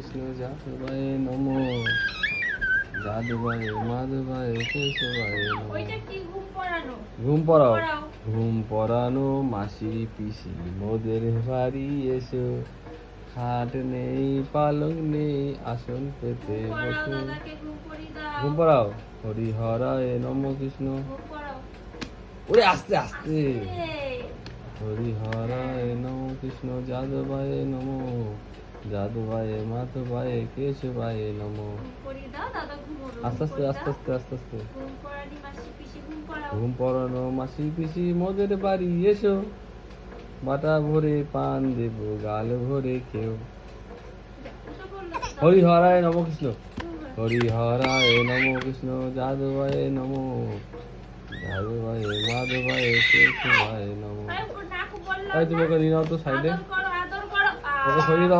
কৃষ্ণ যাদবায় নমো, যাদবায় মাধবায় কেশবায় নমো। ওইটা কি ঘুম পড়ানো? ঘুম পড়াও, পড়াও। ঘুম পড়ানো মাসি পিসি মোদের বাড়ি এসো, খাট নেই পালং নেই আসন পেতে ঘুম পড়াও, বসো। দাদাকে ঘুম পড়িয়ে দাও। ঘুম পড়াও, হরি হরায় নম কৃষ্ণ। ঘুম পড়াও। ওরে আস্তে আস্তে। আস্তে। হরি হরায় নম কৃষ্ণ যাদবায় নম, যাদবায় মাধবায় কেশবায় নম। ঘুম পড়িয়ে দাও, দাদা ঘুমোবে। আস্তে ঘুম আস্তে পড়িয়ে আস্তে দাও। আস্তে আস্তে আস্তে। ঘুম পড়ানি মাসি পিসি ঘুম পড়াও। ঘুম পড়ানো মাসি পিসি মোদের বাড়ি এসো, বাটা ভরে পান দেব গাল ভরে খেও। ওটা বললো তো। হরি হরায় নম কৃষ্ণ, ঘুম পড়াও। হরি হরায় নম কৃষ্ণ যাদবায় নম, যাদবায় মাধবায় কেশবায় নম। আরে, নাকু বললাম এই তুমি না? ওকে নিয়ে নাও তো সাইডে, আদর করো, আদর করো। ওকে সরিয়ে দাও।